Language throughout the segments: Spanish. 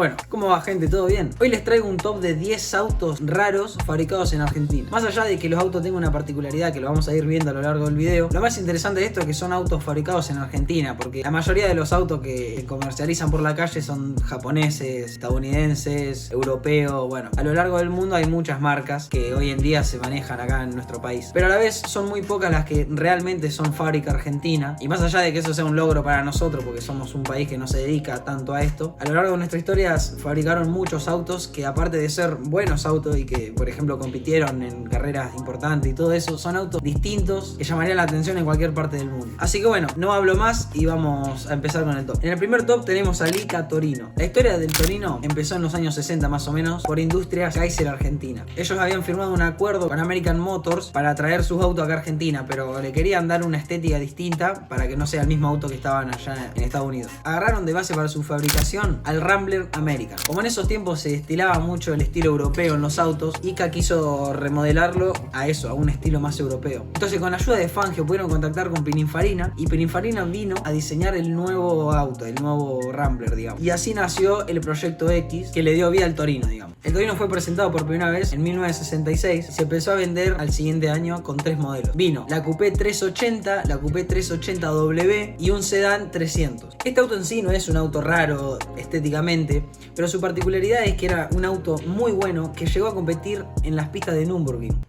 Bueno, ¿cómo va, gente? ¿Todo bien? Hoy les traigo un top de 10 autos raros fabricados en Argentina. Más allá de que los autos tengan una particularidad que lo vamos a ir viendo a lo largo del video, lo más interesante de esto es que son autos fabricados en Argentina, porque la mayoría de los autos que comercializan por la calle son japoneses, estadounidenses, europeos. Bueno, a lo largo del mundo hay muchas marcas que hoy en día se manejan acá en nuestro país, pero a la vez son muy pocas las que realmente son fábrica argentina. Y más allá de que eso sea un logro para nosotros, porque somos un país que no se dedica tanto a esto, a lo largo de nuestra historia fabricaron muchos autos que, aparte de ser buenos autos y que por ejemplo compitieron en carreras importantes y todo eso, son autos distintos que llamarían la atención en cualquier parte del mundo. Así que bueno, no hablo más y vamos a empezar con el top. En el primer top tenemos a Lica Torino. La historia del Torino empezó en los años 60 más o menos por Industrias Kaiser Argentina. Ellos habían firmado un acuerdo con American Motors para traer sus autos acá a Argentina, pero le querían dar una estética distinta para que no sea el mismo auto que estaban allá en Estados Unidos. Agarraron de base para su fabricación al Rambler American. Como en esos tiempos se estilaba mucho el estilo europeo en los autos, Ica quiso remodelarlo a eso, a un estilo más europeo. Entonces, con la ayuda de Fangio pudieron contactar con Pininfarina y Pininfarina vino a diseñar el nuevo auto, el nuevo Rambler, digamos. Y así nació el Proyecto X, que le dio vida al Torino, digamos. El Torino fue presentado por primera vez en 1966 y se empezó a vender al siguiente año con 3 modelos. Vino la Coupé 380, la Coupé 380W y un Sedán 300. Este auto en sí no es un auto raro estéticamente, pero su particularidad es que era un auto muy bueno que llegó a competir en las pistas de Nürburgring.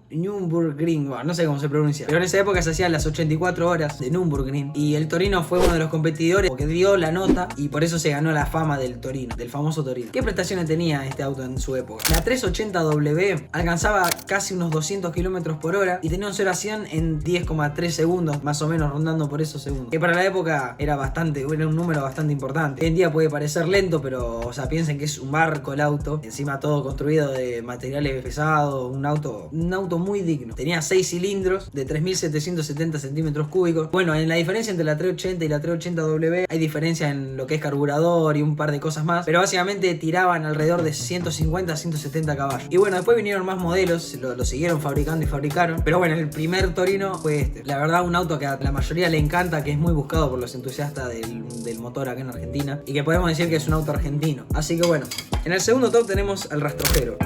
Nürburgring, bueno, no sé cómo se pronuncia, pero en esa época se hacían las 84 horas de Nürburgring y el Torino fue uno de los competidores que dio la nota y por eso se ganó la fama del Torino, del famoso Torino. ¿Qué prestaciones tenía este auto en su época? La 380W alcanzaba casi unos 200 km por hora y tenía un 0 a 100 en 10,3 segundos, más o menos rondando por esos segundos, que para la época era un número bastante importante. Hoy en día puede parecer lento, pero o sea, piensen que es un barco el auto, encima todo construido de materiales pesados, un auto muy digno. Tenía 6 cilindros de 3.770 centímetros cúbicos. Bueno, en la diferencia entre la 380 y la 380W hay diferencia en lo que es carburador y un par de cosas más, pero básicamente tiraban alrededor de 150 a 170 caballos. Y bueno, después vinieron más modelos, lo siguieron fabricando y fabricaron, pero bueno, el primer Torino fue este. La verdad, un auto que a la mayoría le encanta, que es muy buscado por los entusiastas del motor acá en Argentina y que podemos decir que es un auto argentino. Así que bueno, en el segundo top tenemos al Rastrojero.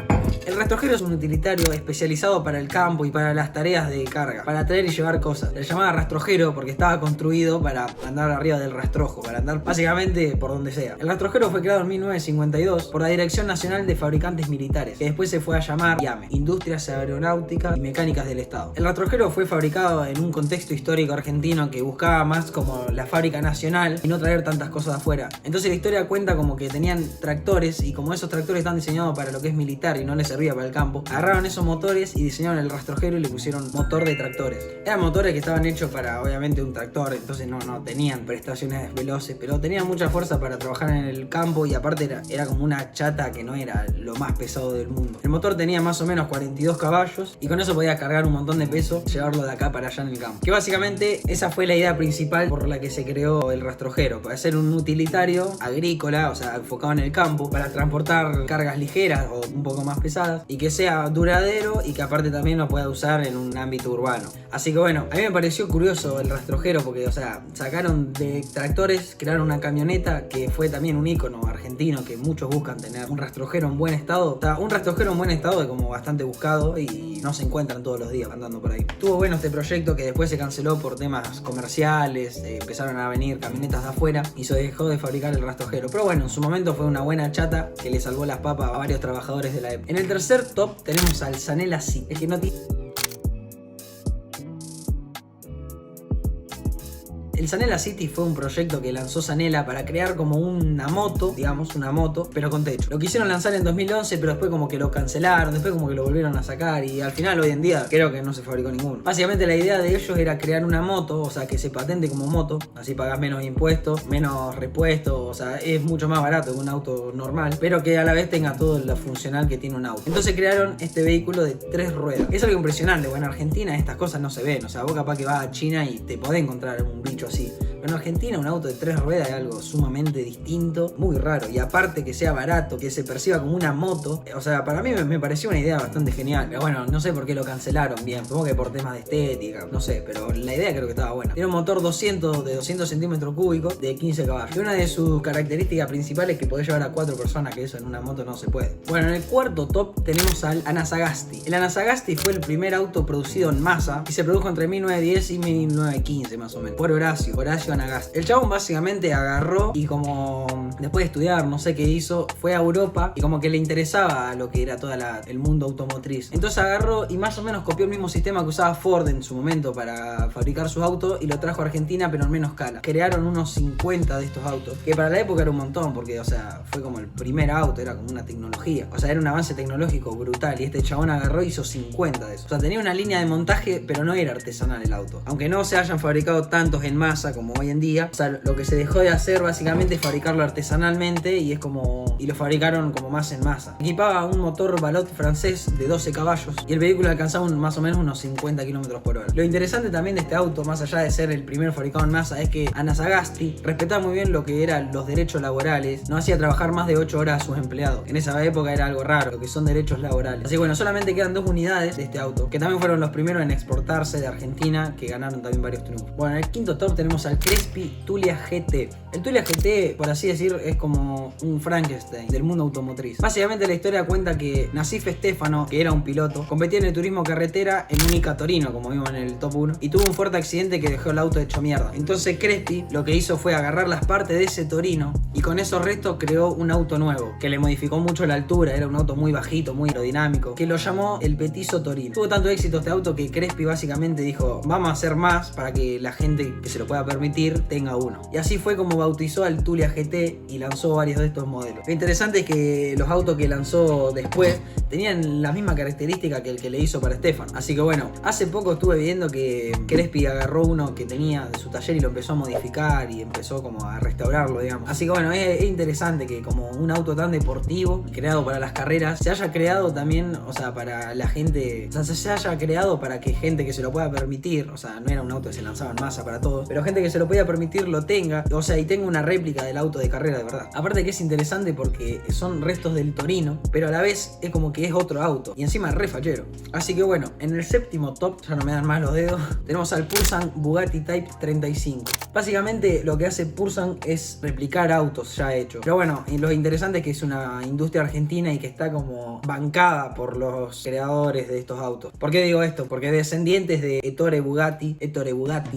El rastrojero es un utilitario especializado para el campo y para las tareas de carga, para traer y llevar cosas. Le llamaba rastrojero porque estaba construido para andar arriba del rastrojo, para andar básicamente por donde sea. El rastrojero fue creado en 1952 por la Dirección Nacional de Fabricantes Militares, que después se fue a llamar IAME, Industrias Aeronáuticas y Mecánicas del Estado. El rastrojero fue fabricado en un contexto histórico argentino que buscaba más como la fábrica nacional y no traer tantas cosas de afuera. Entonces la historia cuenta como que tenían tractores y como esos tractores están diseñados para lo que es militar y no les servía para el campo, agarraron esos motores y diseñaron el rastrojero y le pusieron motor de tractores. Eran motores que estaban hechos para obviamente un tractor, entonces no tenían prestaciones veloces, pero tenían mucha fuerza para trabajar en el campo y aparte era como una chata que no era lo más pesado del mundo. El motor tenía más o menos 42 caballos y con eso podía cargar un montón de peso, llevarlo de acá para allá en el campo. Que básicamente esa fue la idea principal por la que se creó el rastrojero, para ser un utilitario agrícola, o sea, enfocado en el campo, para transportar cargas ligeras o un poco más pesadas y que sea duradero y que aparte también lo pueda usar en un ámbito urbano. Así que bueno, a mí me pareció curioso el rastrojero porque, o sea, sacaron de tractores, crearon una camioneta que fue también un ícono argentino que muchos buscan tener. Un rastrojero en buen estado, o sea, un rastrojero en buen estado es como bastante buscado y no se encuentran todos los días andando por ahí. Estuvo bueno este proyecto que después se canceló por temas comerciales, empezaron a venir camionetas de afuera y se dejó de fabricar el rastrojero. Pero bueno, en su momento fue una buena chata que le salvó las papas a varios trabajadores de la época. En el tercer top tenemos al Zanela City. Es que no tiene... El Zanela City fue un proyecto que lanzó Zanela para crear como una moto, digamos, una moto, pero con techo. Lo quisieron lanzar en 2011, pero después como que lo cancelaron, después como que lo volvieron a sacar y al final hoy en día creo que no se fabricó ninguno. Básicamente la idea de ellos era crear una moto, o sea, que se patente como moto, así pagas menos impuestos, menos repuestos, o sea, es mucho más barato que un auto normal, pero que a la vez tenga todo lo funcional que tiene un auto. Entonces crearon este vehículo de 3 ruedas. Es algo impresionante, bueno, en Argentina estas cosas no se ven, o sea, vos capaz que vas a China y te podés encontrar un bicho así. En Argentina un auto de 3 ruedas es algo sumamente distinto, muy raro, y aparte que sea barato, que se perciba como una moto, o sea, para mí me pareció una idea bastante genial. Pero bueno, no sé por qué lo cancelaron bien, supongo que por temas de estética, no sé, pero la idea creo que estaba buena. Tiene un motor de 200 centímetros cúbicos de 15 caballos. Y una de sus características principales es que podés llevar a 4 personas, que eso en una moto no se puede. Bueno, en el cuarto top tenemos al Anasagasti. El Anasagasti fue el primer auto producido en masa y se produjo entre 1910 y 1915 más o menos, por Horacio Anagasti. El chabón básicamente agarró y como después de estudiar, no sé qué hizo, fue a Europa y como que le interesaba lo que era todo el mundo automotriz. Entonces agarró y más o menos copió el mismo sistema que usaba Ford en su momento para fabricar sus autos y lo trajo a Argentina, pero en menos escala. Crearon unos 50 de estos autos, que para la época era un montón, porque o sea, fue como el primer auto, era como una tecnología, o sea, era un avance tecnológico brutal, y este chabón agarró y hizo 50 de esos. O sea, tenía una línea de montaje, pero no era artesanal el auto. Aunque no se hayan fabricado tantos en masa como hoy en día, o sea, lo que se dejó de hacer básicamente es fabricarlo artesanalmente y es como... y lo fabricaron como más en masa. Equipaba un motor Valot francés de 12 caballos y el vehículo alcanzaba más o menos unos 50 km por hora. Lo interesante también de este auto, más allá de ser el primero fabricado en masa, es que Anasagasti respetaba muy bien lo que eran los derechos laborales, no hacía trabajar más de 8 horas a sus empleados. En esa época era algo raro, lo que son derechos laborales. Así que bueno, solamente quedan 2 unidades de este auto, que también fueron los primeros en exportarse de Argentina, que ganaron también varios triunfos. Bueno, en el quinto top tenemos al Crespi Tulia GT. El Tulia GT, por así decir, es como un Frankenstein del mundo automotriz. Básicamente la historia cuenta que Nassif Stefano, que era un piloto, competía en el turismo carretera en un Ica Torino, como vimos en el top 1, y tuvo un fuerte accidente que dejó el auto hecho mierda. Entonces Crespi lo que hizo fue agarrar las partes de ese Torino y con esos restos creó un auto nuevo, que le modificó mucho la altura, era un auto muy bajito, muy aerodinámico, que lo llamó el Petizo Torino. Tuvo tanto éxito este auto que Crespi básicamente dijo, vamos a hacer más para que la gente que se lo pueda permitir tenga uno. Y así fue como bautizó al Tulia GT y lanzó varios de estos modelos. Lo interesante es que los autos que lanzó después tenían la misma característica que el que le hizo para Stefan. Así que bueno, hace poco estuve viendo que Crespi agarró uno que tenía de su taller y lo empezó a modificar y empezó como a restaurarlo, digamos. Así que bueno, es interesante que como un auto tan deportivo, creado para las carreras, se haya creado también, o sea, para la gente, o sea, se haya creado para que gente que se lo pueda permitir, o sea, no era un auto que se lanzaba en masa para todos, pero gente que se lo podía permitir lo tenga, o sea, y tenga una réplica del auto de carrera de verdad. Aparte que es interesante porque son restos del Torino, pero a la vez es como que es otro auto, y encima es re fachero. Así que bueno, en el séptimo top, ya no me dan más los dedos, tenemos al Pulsan Bugatti Type 35. Básicamente lo que hace Pulsan es replicar autos ya hechos. Pero bueno, y lo interesante es que es una industria argentina y que está como bancada por los creadores de estos autos. ¿Por qué digo esto? Porque descendientes de Ettore Bugatti,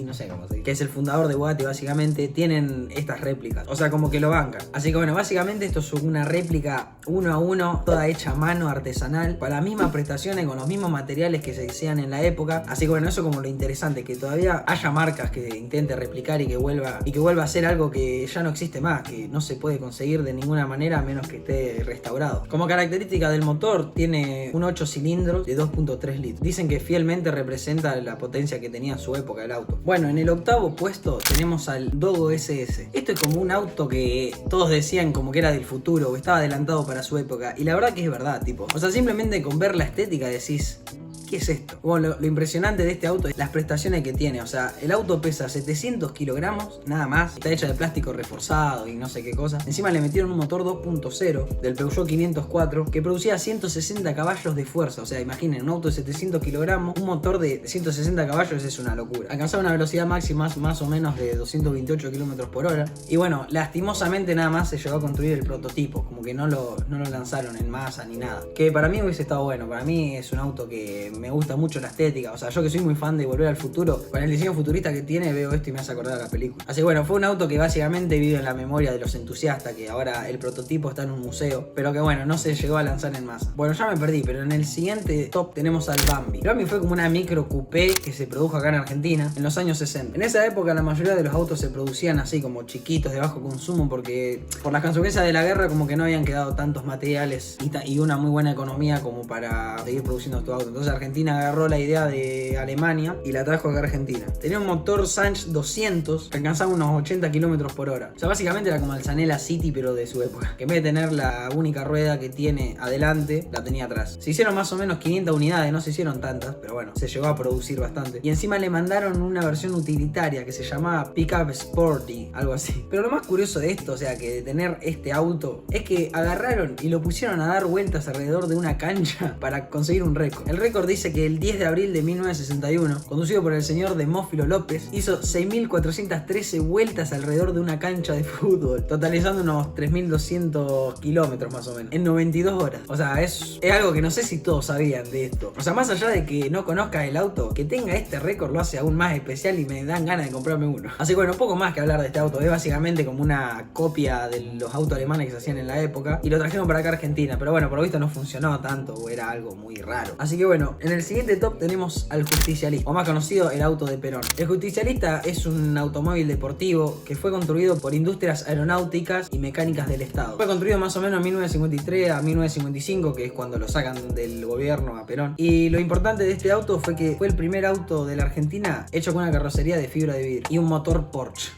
no sé cómo se dice, que es el fundador de Bugatti básicamente, tienen estas réplicas. O sea, como que lo bancan. Así que bueno, básicamente esto es una réplica 1 a 1, toda hecha a mano, artesanal, para las mismas prestaciones, con los mismos materiales que se hacían en la época. Así que bueno, eso como lo interesante, que todavía haya marcas que intenten replicar y que vuelva a ser algo que ya no existe más, que no se puede conseguir de ninguna manera a menos que esté restaurado. Como característica del motor, tiene un 8 cilindros de 2.3 litros. Dicen que fielmente representa la potencia que tenía en su época el auto. Bueno, en el octavo puesto tenemos al Dogo SS. Esto es como un auto que todos decían como que era del futuro o estaba adelantado para su época, y la verdad que es verdad, tipo, o sea, simplemente con ver la estética decís, ¿qué es esto? Bueno, lo impresionante de este auto es las prestaciones que tiene. O sea, el auto pesa 700 kilogramos, nada más. Está hecha de plástico reforzado y no sé qué cosa. Encima le metieron un motor 2.0 del Peugeot 504 que producía 160 caballos de fuerza. O sea, imaginen, un auto de 700 kilogramos, un motor de 160 caballos es una locura. Alcanzaba una velocidad máxima más o menos de 228 km por hora. Y bueno, lastimosamente nada más se llegó a construir el prototipo. Como que no lo lanzaron en masa ni nada. Que para mí hubiese estado bueno. Para mí es un auto que me gusta mucho la estética. O sea, yo que soy muy fan de Volver al Futuro, con el diseño futurista que tiene, veo esto y me hace acordar a la película. Así que bueno, fue un auto que básicamente vive en la memoria de los entusiastas, que ahora el prototipo está en un museo, pero que bueno, no se llegó a lanzar en masa. Bueno, ya me perdí, pero en el siguiente top tenemos al Bambi. El Bambi fue como una micro coupé que se produjo acá en Argentina en los años 60. En esa época la mayoría de los autos se producían así, como chiquitos, de bajo consumo, porque por las consecuencias de la guerra como que no habían quedado tantos materiales y una muy buena economía como para seguir produciendo estos autos. Entonces Argentina agarró la idea de Alemania y la trajo acá a Argentina. Tenía un motor Sanch 200 que alcanzaba unos 80 km por hora. O sea, básicamente era como el Zanella City, pero de su época. Que en vez de tener la única rueda que tiene adelante, la tenía atrás. Se hicieron más o menos 500 unidades, no se hicieron tantas, pero bueno, se llegó a producir bastante. Y encima le mandaron una versión utilitaria que se llamaba Pickup Sporty, algo así. Pero lo más curioso de esto, o sea, que de tener este auto, es que agarraron y lo pusieron a dar vueltas alrededor de una cancha para conseguir un récord. El récord dice que el 10 de abril de 1961, conducido por el señor Demófilo López, hizo 6.413 vueltas alrededor de una cancha de fútbol, totalizando unos 3.200 kilómetros más o menos, en 92 horas. O sea, es algo que no sé si todos sabían de esto. O sea, más allá de que no conozcas el auto, que tenga este récord lo hace aún más especial y me dan ganas de comprarme uno. Así que bueno, poco más que hablar de este auto. Es básicamente como una copia de los autos alemanes que se hacían en la época y lo trajeron para acá a Argentina. Pero bueno, por lo visto no funcionó tanto o era algo muy raro. Así que bueno, en el siguiente top tenemos al Justicialista, o más conocido, el auto de Perón. El Justicialista es un automóvil deportivo que fue construido por Industrias Aeronáuticas y Mecánicas del Estado. Fue construido más o menos en 1953 a 1955, que es cuando lo sacan del gobierno a Perón. Y lo importante de este auto fue que fue el primer auto de la Argentina hecho con una carrocería de fibra de vidrio y un motor Porsche.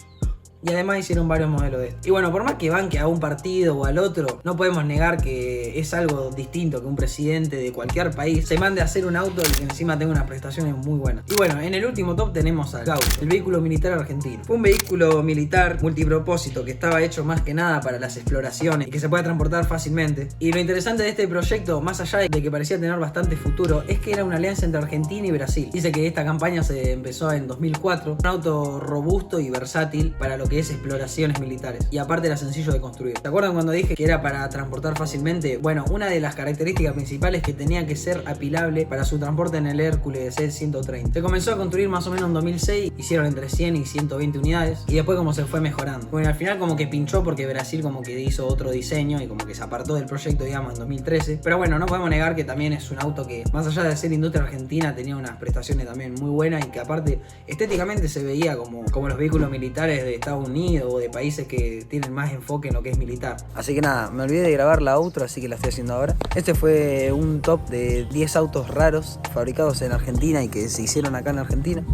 Y además hicieron varios modelos de esto. Y bueno, por más que banque a un partido o al otro, no podemos negar que es algo distinto que un presidente de cualquier país se mande a hacer un auto y que encima tenga unas prestaciones muy buenas. Y bueno, en el último top tenemos al Gaucho, el vehículo militar argentino. Fue un vehículo militar multipropósito que estaba hecho más que nada para las exploraciones y que se puede transportar fácilmente. Y lo interesante de este proyecto, más allá de que parecía tener bastante futuro, es que era una alianza entre Argentina y Brasil. Dice que esta campaña se empezó en 2004. Un auto robusto y versátil para lo que es exploraciones militares, y aparte era sencillo de construir. ¿Se acuerdan cuando dije que era para transportar fácilmente? Bueno, una de las características principales es que tenía que ser apilable para su transporte en el Hércules C-130. Se comenzó a construir más o menos en 2006, hicieron entre 100 y 120 unidades y después como se fue mejorando. Bueno, al final como que pinchó porque Brasil como que hizo otro diseño y como que se apartó del proyecto, digamos, en 2013. Pero bueno, no podemos negar que también es un auto que, más allá de ser industria argentina, tenía unas prestaciones también muy buenas y que aparte estéticamente se veía como los vehículos militares de Estados Unidos o de países que tienen más enfoque en lo que es militar. Así que nada, me olvidé de grabar la outro, así que la estoy haciendo ahora. Este fue un top de 10 autos raros fabricados en Argentina y que se hicieron acá en Argentina.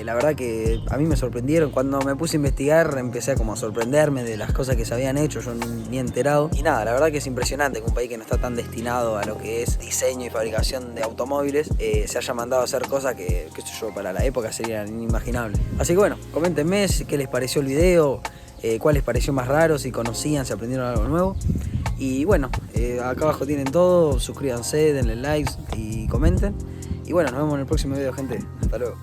La verdad que a mí me sorprendieron. Cuando me puse a investigar empecé a como a sorprenderme de las cosas que se habían hecho, yo ni enterado. Y nada, la verdad que es impresionante que un país que no está tan destinado a lo que es diseño y fabricación de automóviles se haya mandado a hacer cosas que, qué sé yo, para la época serían inimaginables. Así que bueno, coméntenme qué les pareció el video, cuál les pareció más raro, si conocían, si aprendieron algo nuevo. Y bueno, acá abajo tienen todo, suscríbanse, denle likes y comenten. Y bueno, nos vemos en el próximo video, gente. Hasta luego.